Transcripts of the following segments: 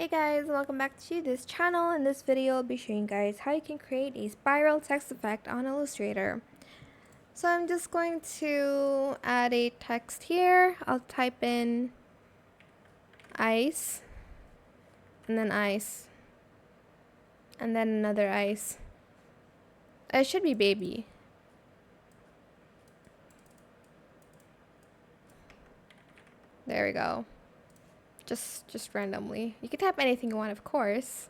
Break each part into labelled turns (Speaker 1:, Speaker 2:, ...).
Speaker 1: Hey guys, welcome back to this channel. In this video, I'll be showing you guys how you can create a spiral text effect on Illustrator. So I'm just going to add a text here. I'll type in ice, and then ice, and then another ice. It should be baby. There we go. Just randomly. You can type anything you want, of course.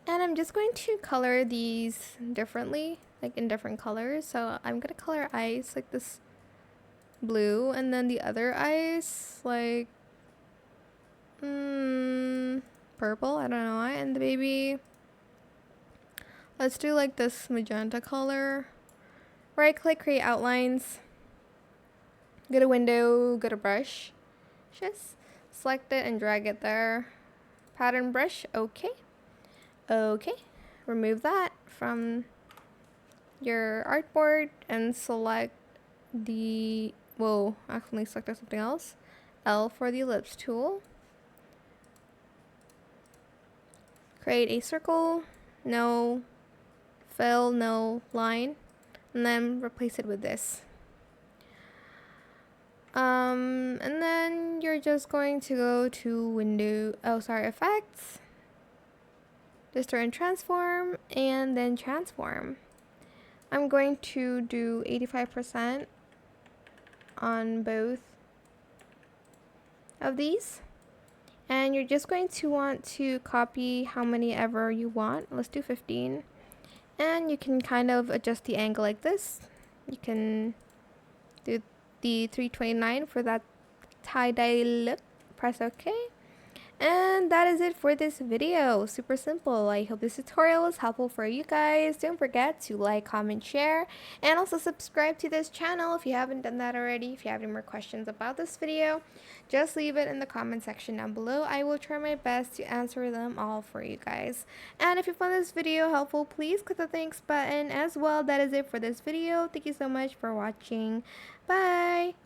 Speaker 1: And I'm just going to color these differently, like in different colors. So I'm gonna color ice like this blue, and then the other ice like purple. I don't know why. And the baby, let's do like this magenta color. Right click, create outlines. Go to window, go to brush. Just select it and drag it there. Pattern brush, okay. Remove that from your artboard and select the, whoa, actually selected something else. L for the ellipse tool. Create a circle, no fill, no line, and then replace it with this. And then you're just going to go to effects, distort and transform, and then transform. I'm going to do 85% on both of these. And you're just going to want to copy how many ever you want. Let's do 15. And you can kind of adjust the angle like this. You can do the 329 for that tie-dye look. Press OK. And that is it for this video. Super simple. I hope this tutorial was helpful for you guys. Don't forget to like, comment, share, and also subscribe to this channel if you haven't done that already. If you have any more questions about this video, just leave it in the comment section down below. I will try my best to answer them all for you guys. And if you found this video helpful, please click the thanks button as well. That is it for this video. Thank you so much for watching. Bye!